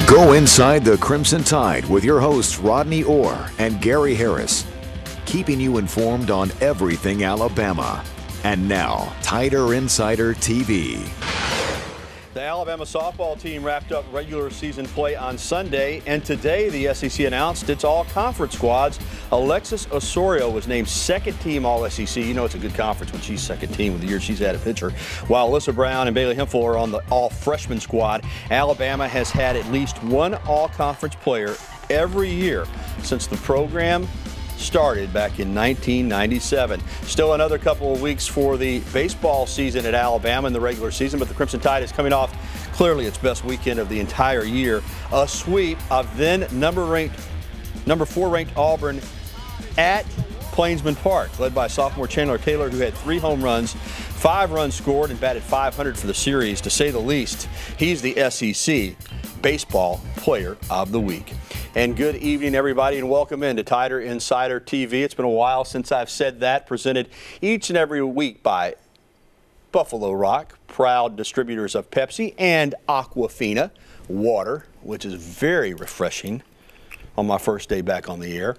Go inside the Crimson Tide with your hosts Rodney Orr and Gary Harris, keeping you informed on everything Alabama. And now, Tider Insider TV. The Alabama softball team wrapped up regular season play on Sunday, and today the SEC announced its all-conference squads. Alexis Osorio was named second team All-SEC. You know it's a good conference when she's second team with the year she's had a pitcher. While Alyssa Brown and Bailey Hemphill are on the all-freshman squad, Alabama has had at least one all-conference player every year since the program started back in 1997. Still another couple of weeks for the baseball season at Alabama in the regular season, but the Crimson Tide is coming off clearly its best weekend of the entire year. A sweep of then number 4 ranked Auburn at Plainsman Park, led by sophomore Chandler Taylor, who had 3 home runs, 5 runs scored, and batted .500 for the series. To say the least, he's the SEC Baseball Player of the Week. And good evening, everybody, and welcome into Tider Insider TV. It's been a while since I've said that, presented each and every week by Buffalo Rock, proud distributors of Pepsi and Aquafina water, which is very refreshing on my first day back on the air.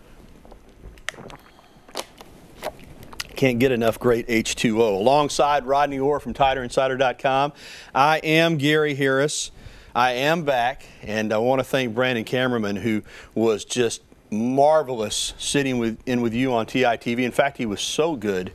Can't get enough great H2O. Alongside Rodney Orr from TiderInsider.com, I am Gary Harris. I am back, and I want to thank Brandon Cameraman, who was just marvelous sitting in with you on TITV. In fact, he was so good,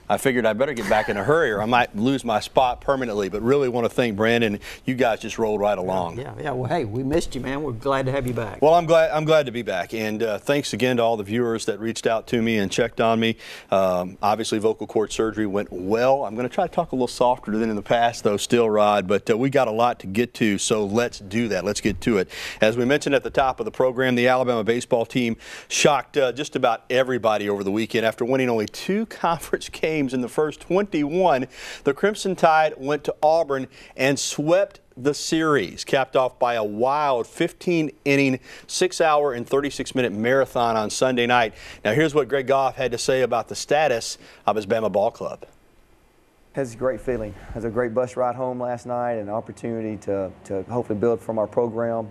I figured I better get back in a hurry or I might lose my spot permanently. But really want to thank Brandon. You guys just rolled right along. Yeah. Well, hey, we missed you, man. We're glad to have you back. Well, I'm glad to be back, and thanks again to all the viewers that reached out to me and checked on me. Obviously, vocal cord surgery went well. I'm going to try to talk a little softer than in the past, though, still, Rod. But we got a lot to get to, so let's do that. Let's get to it. As we mentioned at the top of the program, the Alabama baseball team shocked just about everybody over the weekend after winning only 2 conference games in the first 21. The Crimson Tide went to Auburn and swept the series, capped off by a wild 15-inning, 6-hour and 36-minute marathon on Sunday night. Now here's what Greg Goff had to say about the status of his Bama ball club. It's a great feeling. It was a great bus ride home last night and an opportunity to hopefully build from our program.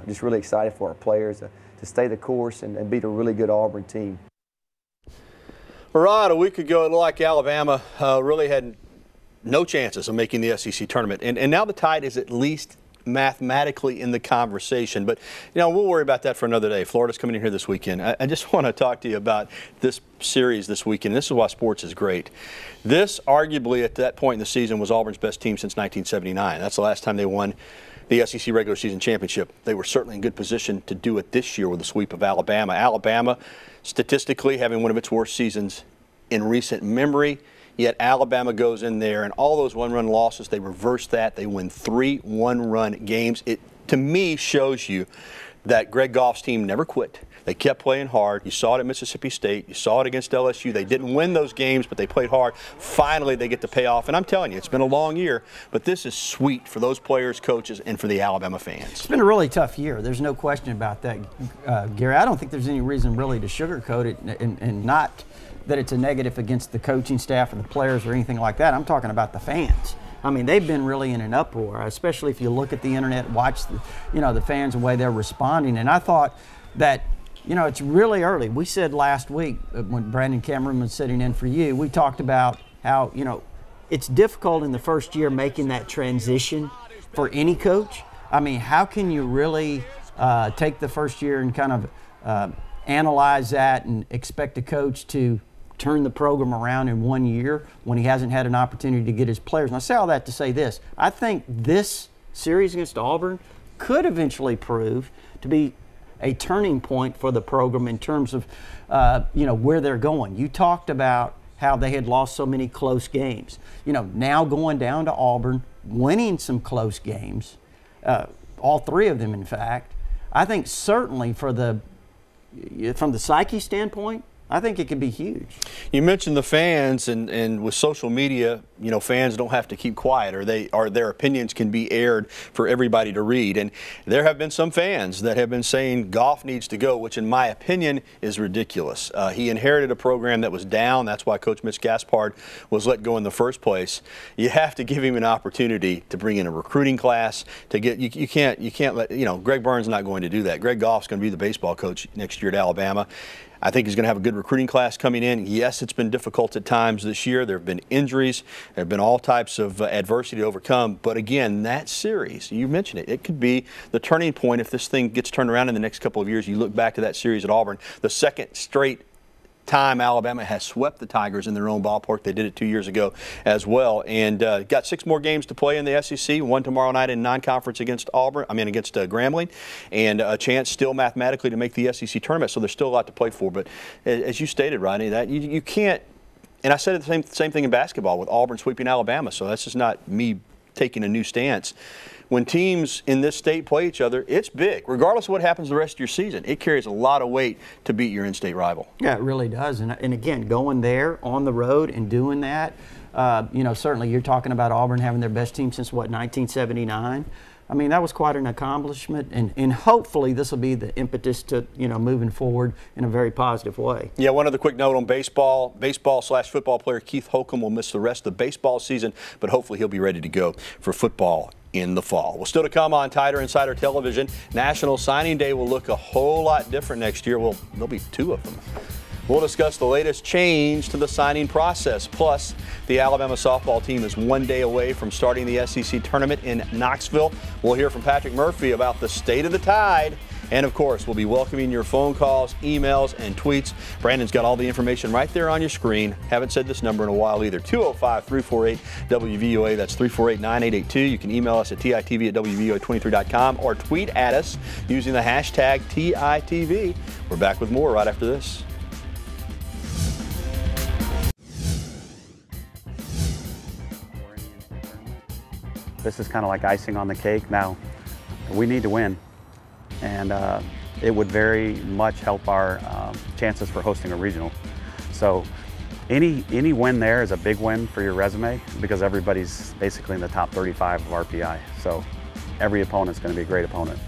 Just really excited for our players to stay the course and beat a really good Auburn team. Rod, a week ago, it looked like Alabama really had no chances of making the SEC tournament. And now the Tide is at least mathematically in the conversation. But, you know, we'll worry about that for another day. Florida's coming in here this weekend. I just want to talk to you about this series this weekend. This is why sports is great. This, arguably, at that point in the season, was Auburn's best team since 1979. That's the last time they won the SEC regular season championship. They were certainly in good position to do it this year with a sweep of Alabama. Alabama, statistically, having one of its worst seasons in recent memory, yet Alabama goes in there and all those one-run losses, they reverse that. They win 3 one-run games. It, to me, shows you that Greg Goff's team never quit. They kept playing hard. You saw it at Mississippi State. You saw it against LSU. They didn't win those games, but they played hard. Finally, they get to pay off. And I'm telling you, it's been a long year, but this is sweet for those players, coaches, and for the Alabama fans. It's been a really tough year. There's no question about that, Gary. I don't think there's any reason really to sugarcoat it and not that it's a negative against the coaching staff or the players or anything like that. I'm talking about the fans. I mean, they've been really in an uproar, especially if you look at the internet, watch the fans, the way they're responding. And I thought that, it's really early. We said last week when Brandon Cameron was sitting in for you, we talked about how, it's difficult in the first year making that transition for any coach. I mean, how can you really take the first year and kind of analyze that and expect a coach to turn the program around in 1 year when he hasn't had an opportunity to get his players? And I say all that to say this. I think this series against Auburn could eventually prove to be a turning point for the program in terms of, where they're going. You talked about how they had lost so many close games. Now going down to Auburn, winning some close games, all 3 of them, in fact. I think certainly from the psyche standpoint, I think it could be huge. You mentioned the fans, and with social media, you know, fans don't have to keep quiet, or their opinions can be aired for everybody to read. And there have been some fans that have been saying Goff needs to go, which in my opinion is ridiculous. He inherited a program that was down. That's why Coach Mitch Gaspard was let go in the first place. You have to give him an opportunity to bring in a recruiting class to get. You can't let, you know, Greg Byrne's not going to do that. Greg Goff's going to be the baseball coach next year at Alabama. I think he's going to have a good recruiting class coming in. Yes, it's been difficult at times this year. There have been injuries. There have been all types of adversity to overcome. But again, that series, you mentioned it, it could be the turning point if this thing gets turned around in the next couple of years. You look back to that series at Auburn, the second straight time Alabama has swept the Tigers in their own ballpark. They did it 2 years ago as well, and got 6 more games to play in the SEC. One tomorrow night in non-conference against against Grambling, and a chance still mathematically to make the SEC tournament. So there's still a lot to play for. But as you stated, Rodney, that you can't. And I said the same thing in basketball with Auburn sweeping Alabama. So that's just not me taking a new stance. When teams in this state play each other, it's big. Regardless of what happens the rest of your season, it carries a lot of weight to beat your in-state rival. Yeah, it really does. And again, going there on the road and doing that, you know, certainly you're talking about Auburn having their best team since, what, 1979? I mean, that was quite an accomplishment, and hopefully this will be the impetus to, you know, moving forward in a very positive way. Yeah, one other quick note on baseball. Baseball/football player Keith Holcomb will miss the rest of the baseball season, but hopefully he'll be ready to go for football in the fall. Well, still to come on Tider Insider Television, National Signing Day will look a whole lot different next year. Well, there'll be 2 of them. We'll discuss the latest change to the signing process. Plus, the Alabama softball team is 1 day away from starting the SEC tournament in Knoxville. We'll hear from Patrick Murphy about the state of the Tide. And, of course, we'll be welcoming your phone calls, emails, and tweets. Brandon's got all the information right there on your screen. Haven't said this number in a while either. 205-348-WVUA. That's 348-9882. You can email us at TITV@WVUA23.com or tweet at us using the hashtag TITV. We're back with more right after this. This is kind of like icing on the cake. Now, we need to win, and it would very much help our chances for hosting a regional. So any win there is a big win for your resume because everybody's basically in the top 35 of RPI. So every opponent's going to be a great opponent.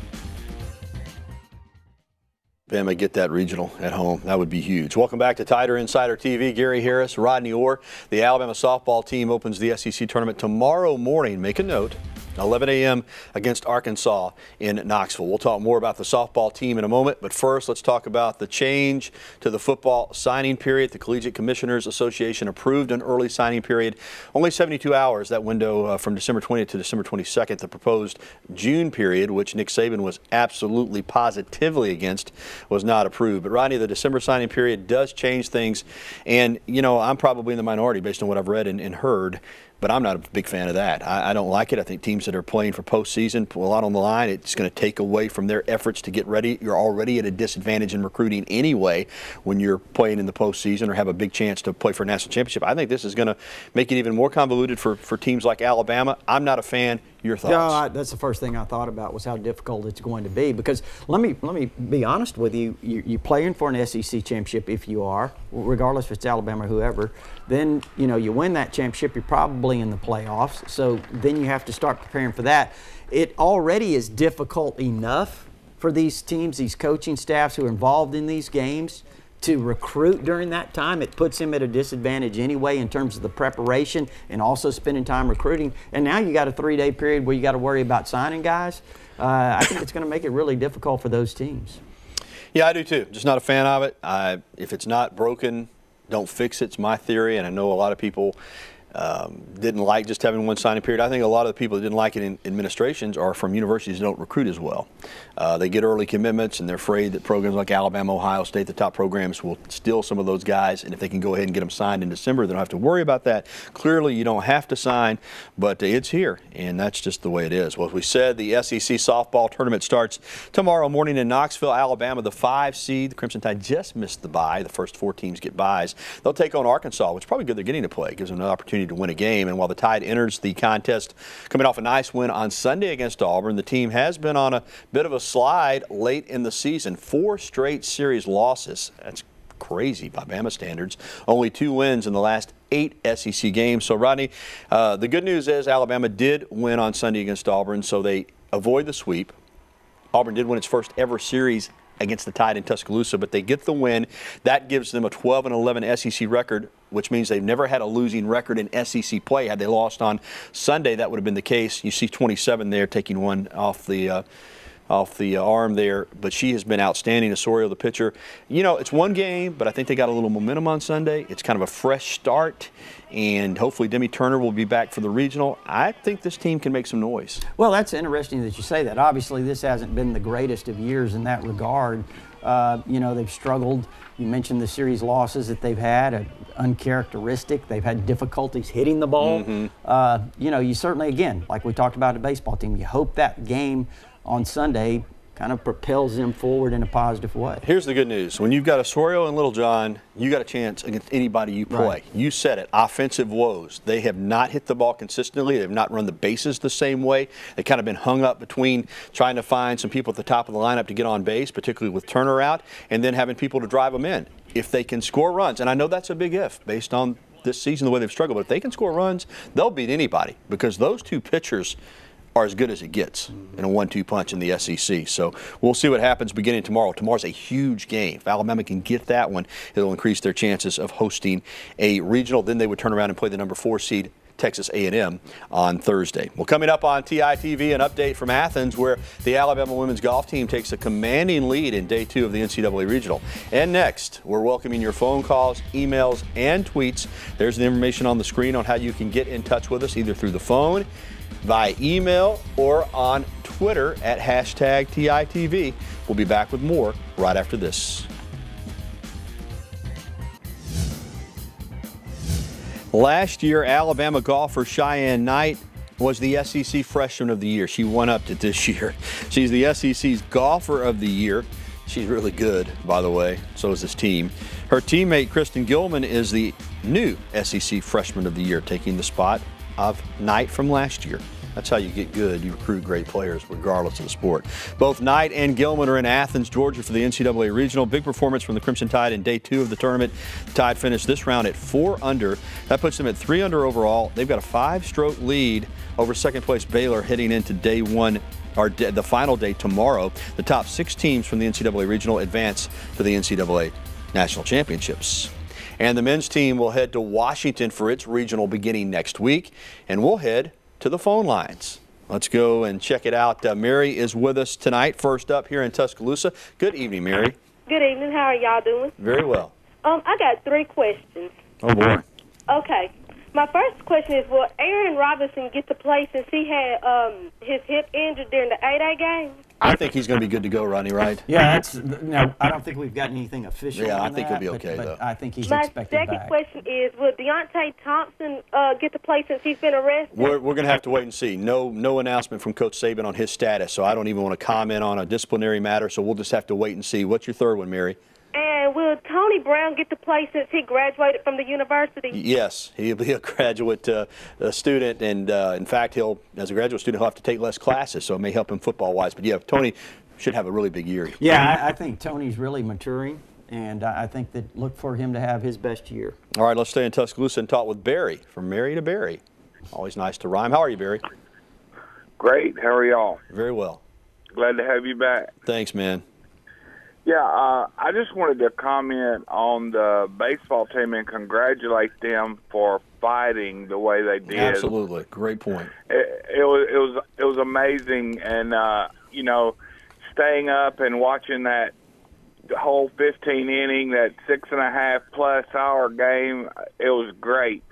Bama get that regional at home. That would be huge. Welcome back to Tider Insider TV. Gary Harris, Rodney Orr. The Alabama softball team opens the SEC tournament tomorrow morning. Make a note. 11 a.m. against Arkansas in Knoxville. We'll talk more about the softball team in a moment, but first let's talk about the change to the football signing period. The Collegiate Commissioners Association approved an early signing period. Only 72 hours, that window from December 20th to December 22nd. The proposed June period, which Nick Saban was absolutely positively against, was not approved. But Rodney, the December signing period does change things, and you know, I'm probably in the minority based on what I've read and heard. But I'm not a big fan of that. I don't like it. I think teams that are playing for postseason put a lot on the line. It's going to take away from their efforts to get ready. You're already at a disadvantage in recruiting anyway when you're playing in the postseason or have a big chance to play for a national championship. I think this is going to make it even more convoluted for teams like Alabama. I'm not a fan. Your thoughts? Yeah, that's the first thing I thought about was how difficult it's going to be. Because let me be honest with you. You're playing for an SEC championship if you are, regardless if it's Alabama or whoever. Then you know you win that championship, you're probably in the playoffs. So then you have to start preparing for that. It already is difficult enough for these teams, these coaching staffs who are involved in these games, to recruit during that time. It puts him at a disadvantage anyway in terms of the preparation and also spending time recruiting. And now you got a 3-day period where you got to worry about signing guys. I think it's going to make it really difficult for those teams. Yeah, I do too. Just not a fan of it. If it's not broken, don't fix it. It's my theory, and I know a lot of people didn't like just having one signing period. I think a lot of the people that didn't like it in administrations are from universities that don't recruit as well. They get early commitments, and they're afraid that programs like Alabama, Ohio State, the top programs, will steal some of those guys. And if they can go ahead and get them signed in December, they don't have to worry about that. Clearly, you don't have to sign, but it's here, and that's just the way it is. Well, as we said, the SEC softball tournament starts tomorrow morning in Knoxville, Alabama. The 5 seed, the Crimson Tide, just missed the bye. The first 4 teams get byes. They'll take on Arkansas, which is probably good they're getting to play. It gives them an opportunity to win a game. And while the Tide enters the contest coming off a nice win on Sunday against Auburn, the team has been on a bit of a slide late in the season. 4 straight series losses. That's crazy by Bama standards. Only 2 wins in the last 8 SEC games. So, Rodney, the good news is Alabama did win on Sunday against Auburn, so they avoid the sweep. Auburn did win its first ever series against the Tide in Tuscaloosa, but they get the win. That gives them a 12-11 SEC record, which means they've never had a losing record in SEC play. Had they lost on Sunday, that would have been the case. You see 27 there, taking one off the arm there, but she has been outstanding. Osorio, the pitcher. You know, it's one game, but I think they got a little momentum on Sunday. It's kind of a fresh start, and hopefully Demi Turner will be back for the regional. I think this team can make some noise. Well, that's interesting that you say that. Obviously, this hasn't been the greatest of years in that regard. You know, they've struggled. You mentioned the series losses that they've had, uncharacteristic. They've had difficulties hitting the ball. You know, you certainly, again, like we talked about the baseball team, you hope that game on Sunday kind of propels them forward in a positive way. Here's the good news. When you've got Osorio and Littlejohn, you got a chance against anybody you play. Right. You said it, offensive woes. They have not hit the ball consistently. They've not run the bases the same way. They've kind of been hung up between trying to find some people at the top of the lineup to get on base, particularly with Turner out, and then having people to drive them in. If they can score runs, and I know that's a big if based on this season, the way they've struggled, but if they can score runs, they'll beat anybody because those two pitchers are as good as it gets in a 1-2 punch in the SEC. So we'll see what happens beginning tomorrow. Tomorrow's a huge game. If Alabama can get that one, it'll increase their chances of hosting a regional. Then they would turn around and play the number 4 seed Texas A&M on Thursday. Well, coming up on TITV, an update from Athens where the Alabama women's golf team takes a commanding lead in day 2 of the NCAA Regional. And next, we're welcoming your phone calls, emails, and tweets. There's the information on the screen on how you can get in touch with us either through the phone, via email, or on Twitter at #TITV. We'll be back with more right after this. Last year, Alabama golfer Cheyenne Knight was the SEC Freshman of the Year. She won up to this year. She's the SEC's Golfer of the Year. She's really good, by the way. So is this team. Her teammate, Kristen Gilman, is the new SEC Freshman of the Year, taking the spot of Knight from last year. That's how you get good. You recruit great players regardless of the sport. Both Knight and Gilman are in Athens, Georgia for the NCAA Regional. Big performance from the Crimson Tide in day 2 of the tournament. The Tide finished this round at 4 under. That puts them at 3 under overall. They've got a 5-stroke lead over second place Baylor heading into day 1, or the final day tomorrow. The top 6 teams from the NCAA Regional advance to the NCAA National Championships. And the men's team will head to Washington for its regional beginning next week. And we'll head to the phone lines. Let's go and check it out. Mary is with us tonight, first up here in Tuscaloosa. Good evening, Mary. Good evening. How are y'all doing? Very well. I got 3 questions. Oh, boy. Okay. My first question is, will Aaron Robinson get to play since he had his hip injured during the 8A game? I think he's going to be good to go, Rodney, right? Yeah, no, I don't think we've got anything official. Yeah, on I think that, he'll be okay, but though. I think he's My expected back. second question is, will Deontay Thompson get to play since he's been arrested? We're going to have to wait and see. No announcement from Coach Saban on his status, so I don't even want to comment on a disciplinary matter, so we'll just have to wait and see. What's your third one, Mary? And will Tony Brown get to play since he graduated from the university? Yes, he'll be a graduate student, and in fact, as a graduate student, he'll have to take less classes, so it may help him football-wise. But yeah, Tony should have a really big year. Yeah, I think Tony's really maturing, and I think that look for him to have his best year. All right, let's stay in Tuscaloosa and talk with Barry, from Mary to Barry. Always nice to rhyme. How are you, Barry? Great. How are y'all? Very well. Glad to have you back. Thanks, man. Yeah, I just wanted to comment on the baseball team and congratulate them for fighting the way they did. Absolutely, great point. It was amazing, and you know, staying up and watching that whole 15 inning, that 6.5+ hour game, it was great.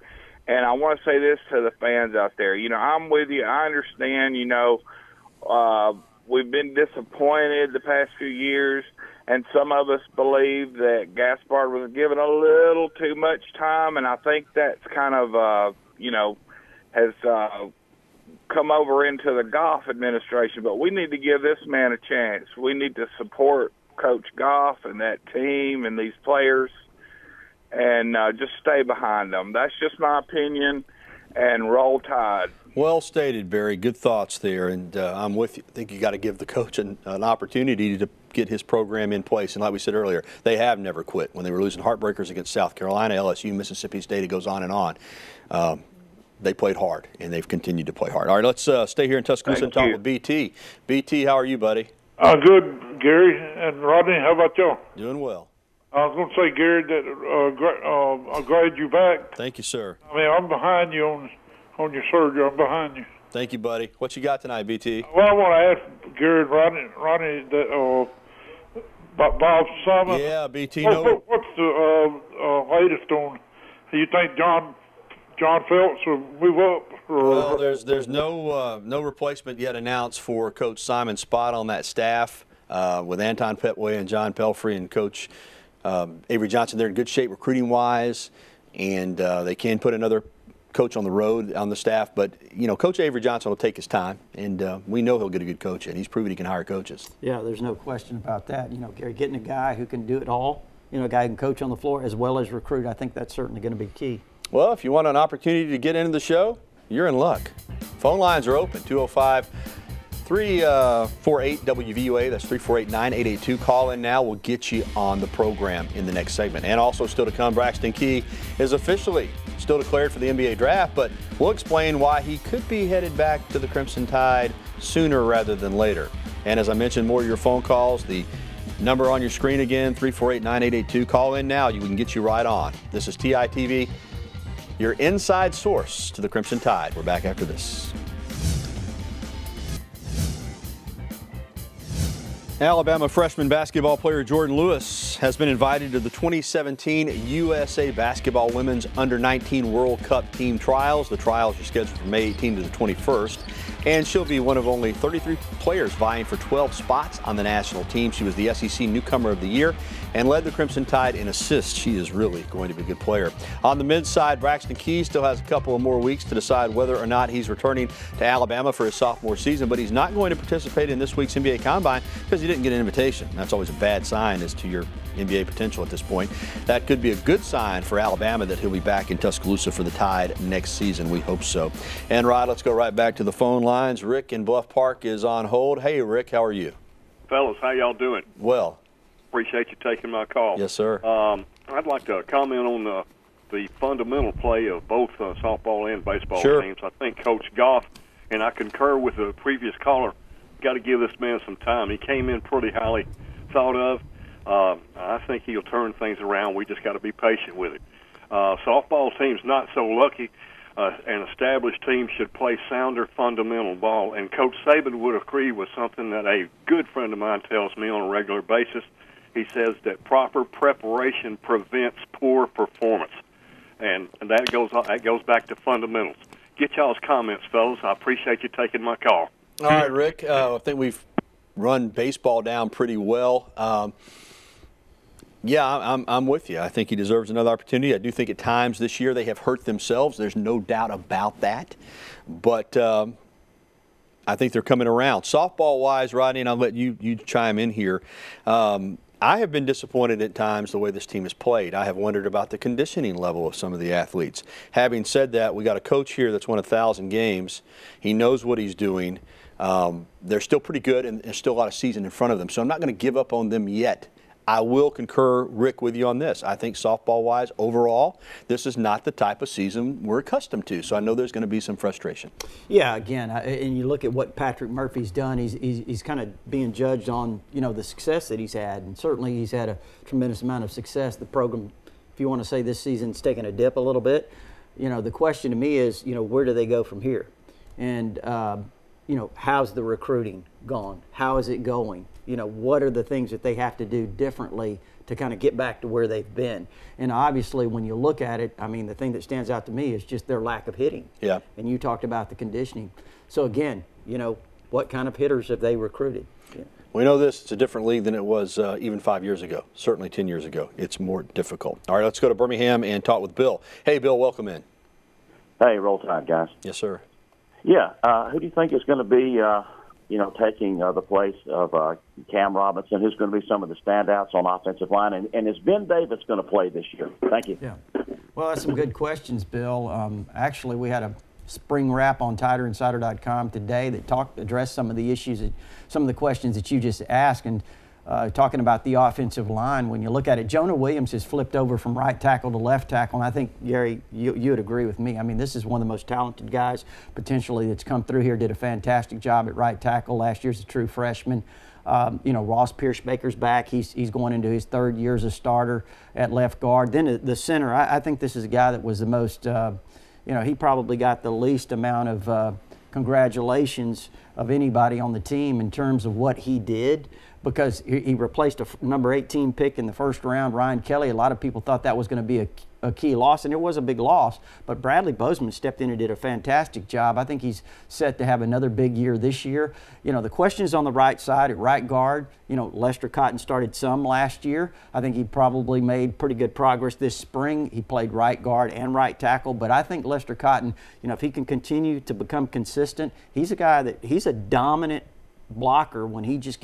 And I want to say this to the fans out there. You know, I'm with you. I understand. You know, we've been disappointed the past few years. And some of us believe that Gaspard was given a little too much time, and I think that's kind of, you know, has come over into the Goff administration. But we need to give this man a chance. We need to support Coach Goff and that team and these players and just stay behind them. That's just my opinion, and roll Tide. Well stated, Barry. Good thoughts there, and I'm with you. I think you got to give the coach an opportunity to get his program in place. And like we said earlier, they have never quit. When they were losing heartbreakers against South Carolina, LSU, Mississippi State, it goes on and on. They played hard, and they've continued to play hard. All right, let's stay here in Tuscaloosa and talk with BT. BT, how are you, buddy? Good, Gary and Rodney. How about y'all? Doing well. I was going to say, Gary, that I'm glad you're back. Thank you, sir. I mean, I'm behind you on your surgery. I'm behind you. Thank you, buddy. What you got tonight, BT? Well, I want to ask Gary and Rodney that Bob Simon. Yeah, BT. What's the latest on? Do you think John Phelps will move up? Well, there's no replacement yet announced for Coach Simon's spot on that staff with Anton Petway and John Pelfrey and Coach Avery Johnson. They're in good shape recruiting-wise, and they can put another coach on the road on the staff. But, Coach Avery Johnson will take his time, and we know he'll get a good coach in. He's proven he can hire coaches. Yeah, there's no question about that. Gary, getting a guy who can do it all, a guy who can coach on the floor as well as recruit, I think that's certainly going to be key. Well, if you want an opportunity to get into the show, you're in luck. Phone lines are open, 205-348-WVUA. That's 348-9882. Call in now. We'll get you on the program in the next segment. And also still to come, Braxton Key is officially still declared for the NBA draft, but we'll explain why he could be headed back to the Crimson Tide sooner rather than later. And as I mentioned, more of your phone calls. The number on your screen again, 348-9882. Call in now. We can get you right on. This is TITV, your inside source to the Crimson Tide. We're back after this. Alabama freshman basketball player Jordan Lewis has been invited to the 2017 USA Basketball Women's Under-19 World Cup team trials. The trials are scheduled from May 18 to the 21st, and she'll be one of only 33 players vying for 12 spots on the national team. She was the SEC Newcomer of the Year and led the Crimson Tide in assists. She is really going to be a good player. On the men's side, Braxton Key still has a couple of more weeks to decide whether or not he's returning to Alabama for his sophomore season, but he's not going to participate in this week's NBA Combine because he didn't get an invitation. That's always a bad sign as to your NBA potential at this point. That could be a good sign for Alabama that he'll be back in Tuscaloosa for the Tide next season. We hope so. And Rod, let's go right back to the phone lines. Rick in Bluff Park is on hold. Hey, Rick, how are you? Fellas, how y'all doing? Well. Appreciate you taking my call. Yes, sir. I'd like to comment on the fundamental play of both softball and baseball teams. I think Coach Goff, and I concur with the previous caller, got to give this man some time. He came in pretty highly thought of. I think he'll turn things around. We just got to be patient with it. Softball team's not so lucky. An established team should play sounder fundamental ball, and Coach Saban would agree with something that a good friend of mine tells me on a regular basis. He says that proper preparation prevents poor performance, and that goes back to fundamentals. Get y'all's comments, fellas. I appreciate you taking my call. All right, Rick. I think we've run baseball down pretty well. Yeah, I'm with you. I think he deserves another opportunity. I do think at times this year they have hurt themselves. There's no doubt about that. But I think they're coming around. Softball-wise, Rodney, and I'll let you chime in here. I have been disappointed at times the way this team has played. I have wondered about the conditioning level of some of the athletes. Having said that, we got a coach here that's won 1,000 games. He knows what he's doing. They're still pretty good, and there's still a lot of season in front of them. So I'm not going to give up on them yet. I will concur, Rick, with you on this. I think softball-wise, overall, this is not the type of season we're accustomed to. So I know there's going to be some frustration. Yeah, again, and you look at what Patrick Murphy's done. He's kind of being judged on, the success that he's had, and certainly he's had a tremendous amount of success. The program, if you want to say this season's taken a dip a little bit, the question to me is, where do they go from here? And how's the recruiting gone? How is it going? What are the things that they have to do differently to kind of get back to where they've been? And obviously, when you look at it, the thing that stands out to me is just their lack of hitting. Yeah. And you talked about the conditioning. So again, what kind of hitters have they recruited? Yeah. We know this. It's a different league than it was even 5 years ago, certainly 10 years ago. It's more difficult. All right, let's go to Birmingham and talk with Bill. Hey, Bill, welcome in. Hey, roll tide, guys. Yes, sir. Yeah, who do you think is going to be, taking the place of Cam Robinson? Who's going to be some of the standouts on offensive line? And is Ben Davis going to play this year? Thank you. Yeah. Well, that's some good questions, Bill. Actually, we had a spring wrap on TiderInsider.com today that addressed some of the issues, some of the questions that you just asked. And talking about the offensive line, when you look at it, Jonah Williams has flipped over from right tackle to left tackle, and I think, Gary, you would agree with me. I mean, this is one of the most talented guys potentially that's come through here, did a fantastic job at right tackle. Last year's a true freshman. You know, Ross Pierce-Baker's back. He's going into his 3rd year as a starter at left guard. Then the center, I think this is a guy that was the most, you know, he probably got the least amount of congratulations of anybody on the team in terms of what he did, because he replaced a number 18 pick in the 1st round, Ryan Kelly. A lot of people thought that was going to be a key loss, and it was a big loss. But Bradley Bozeman stepped in and did a fantastic job. I think he's set to have another big year this year. You know, the question is on the right side at right guard. You know, Lester Cotton started some last year. I think he probably made pretty good progress this spring. He played right guard and right tackle. But I think Lester Cotton, you know, if he can continue to become consistent, he's a guy that he's a dominant blocker when he just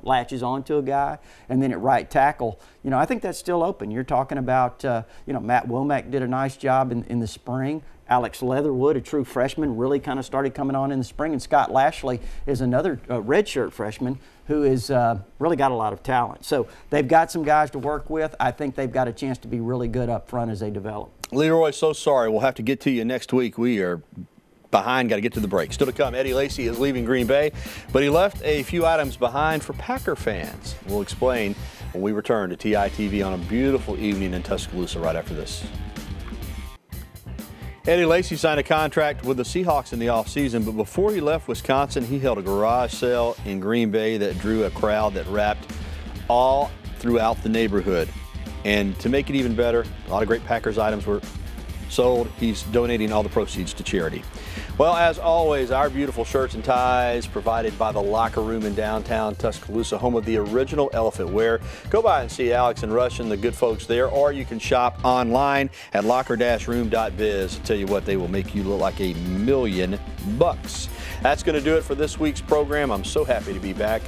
latches onto a guy. And then at right tackle, you know, I think that's still open. You're talking about, you know, Matt Womack did a nice job in the spring. Alex Leatherwood, a true freshman, really kind of started coming on in the spring. And Scott Lashley is another redshirt freshman who is really got a lot of talent. So they've got some guys to work with. I think they've got a chance to be really good up front as they develop. Leroy, so sorry. We'll have to get to you next week. We are behind, got to get to the break. Still to come, Eddie Lacy is leaving Green Bay, but he left a few items behind for Packer fans. We'll explain when we return to TITV on a beautiful evening in Tuscaloosa right after this. Eddie Lacy signed a contract with the Seahawks in the offseason, but before he left Wisconsin, he held a garage sale in Green Bay that drew a crowd that wrapped all throughout the neighborhood. And to make it even better, a lot of great Packers items were sold. He's donating all the proceeds to charity. Well, as always, our beautiful shirts and ties provided by the Locker Room in downtown Tuscaloosa, home of the original elephant wear. Go by and see Alex and Rush and the good folks there, or you can shop online at locker-room.biz. I tell you what, they will make you look like $1,000,000. That's going to do it for this week's program. I'm so happy to be back.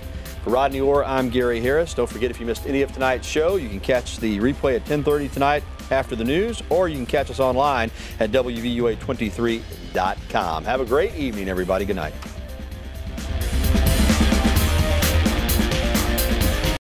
For Rodney Orr, I'm Gary Harris. Don't forget, if you missed any of tonight's show, you can catch the replay at 10:30 tonight after the news, or you can catch us online at WVUA23.com. Have a great evening, everybody. Good night.